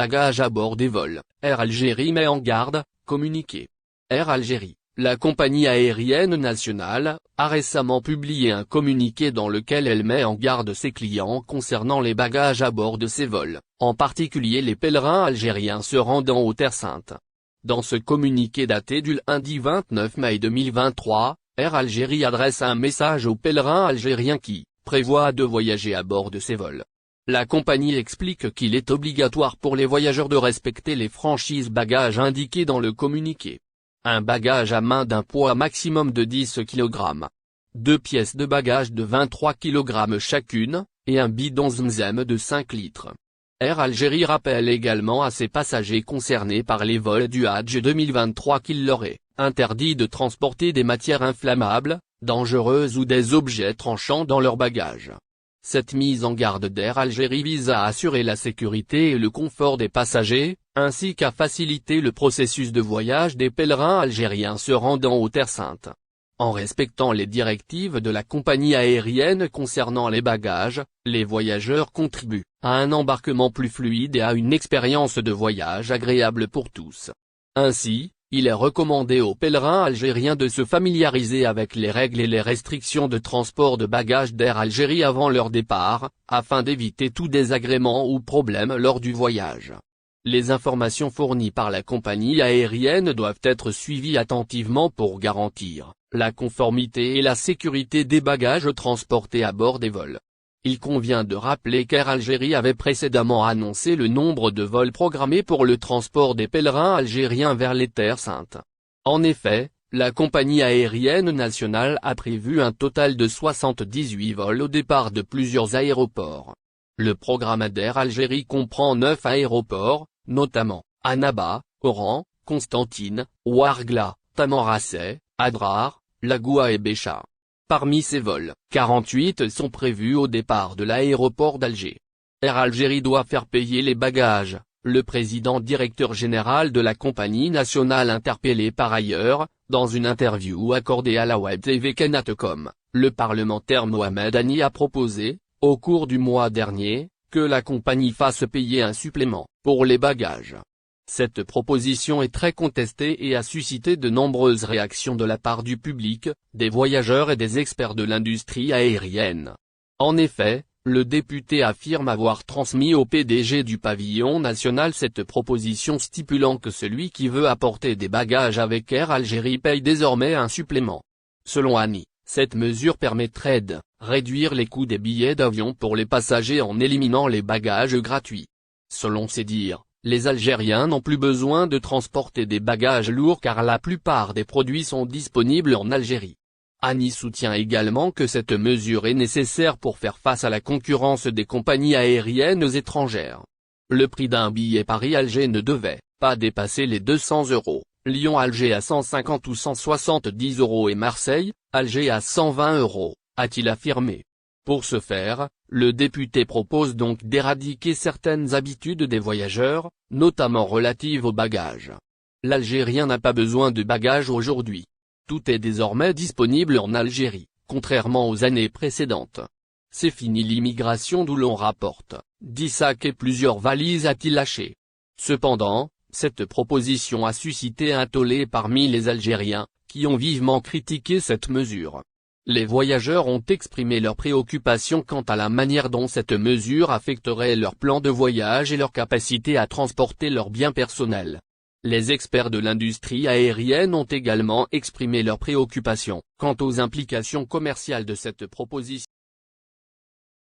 bagages à bord des vols. Air Algérie met en garde, communiqué. Air Algérie, la compagnie aérienne nationale, a récemment publié un communiqué dans lequel elle met en garde ses clients concernant les bagages à bord de ses vols, en particulier les pèlerins algériens se rendant aux Terres Saintes. Dans ce communiqué daté du lundi 29 mai 2023, Air Algérie adresse un message aux pèlerins algériens qui prévoient de voyager à bord de ces vols. La compagnie explique qu'il est obligatoire pour les voyageurs de respecter les franchises bagages indiquées dans le communiqué. Un bagage à main d'un poids maximum de 10 kg. 2 pièces de bagages de 23 kg chacune, et un bidon Zamzam de 5 litres. Air Algérie rappelle également à ses passagers concernés par les vols du Hadj 2023 qu'il leur est interdit de transporter des matières inflammables, dangereuses ou des objets tranchants dans leurs bagages. Cette mise en garde d'Air Algérie vise à assurer la sécurité et le confort des passagers, ainsi qu'à faciliter le processus de voyage des pèlerins algériens se rendant aux Terres Saintes. En respectant les directives de la compagnie aérienne concernant les bagages, les voyageurs contribuent à un embarquement plus fluide et à une expérience de voyage agréable pour tous. Ainsi, il est recommandé aux pèlerins algériens de se familiariser avec les règles et les restrictions de transport de bagages d'Air Algérie avant leur départ, afin d'éviter tout désagrément ou problème lors du voyage. Les informations fournies par la compagnie aérienne doivent être suivies attentivement pour garantir la conformité et la sécurité des bagages transportés à bord des vols. Il convient de rappeler qu'Air Algérie avait précédemment annoncé le nombre de vols programmés pour le transport des pèlerins algériens vers les Terres Saintes. En effet, la compagnie aérienne nationale a prévu un total de 78 vols au départ de plusieurs aéroports. Le programme d'Air Algérie comprend 9 aéroports, notamment Annaba, Oran, Constantine, Ouargla, Tamanrasset, Adrar, Lagoua et Bécha. Parmi ces vols, 48 sont prévus au départ de l'aéroport d'Alger. Air Algérie doit faire payer les bagages, le président directeur général de la compagnie nationale interpellé par ailleurs, dans une interview accordée à la web TV Kenat.com, le parlementaire Mohamed Hani a proposé, au cours du mois dernier, que la compagnie fasse payer un supplément pour les bagages. Cette proposition est très contestée et a suscité de nombreuses réactions de la part du public, des voyageurs et des experts de l'industrie aérienne. En effet, le député affirme avoir transmis au PDG du pavillon national cette proposition stipulant que celui qui veut apporter des bagages avec Air Algérie paye désormais un supplément. Selon Hani, cette mesure permettrait de réduire les coûts des billets d'avion pour les passagers en éliminant les bagages gratuits. Selon ses dires, les Algériens n'ont plus besoin de transporter des bagages lourds car la plupart des produits sont disponibles en Algérie. Hani soutient également que cette mesure est nécessaire pour faire face à la concurrence des compagnies aériennes étrangères. Le prix d'un billet Paris-Alger ne devait pas dépasser les 200 €, Lyon-Alger à 150 ou 170 € et Marseille-Alger à 120 €, a-t-il affirmé. Pour ce faire, le député propose donc d'éradiquer certaines habitudes des voyageurs, notamment relatives aux bagages. L'Algérien n'a pas besoin de bagages aujourd'hui. Tout est désormais disponible en Algérie, contrairement aux années précédentes. C'est fini l'immigration d'où l'on rapporte 10 sacs et plusieurs valises a-t-il lâché. Cependant, cette proposition a suscité un tollé parmi les Algériens, qui ont vivement critiqué cette mesure. Les voyageurs ont exprimé leurs préoccupations quant à la manière dont cette mesure affecterait leur plan de voyage et leur capacité à transporter leurs biens personnels. Les experts de l'industrie aérienne ont également exprimé leurs préoccupations quant aux implications commerciales de cette proposition.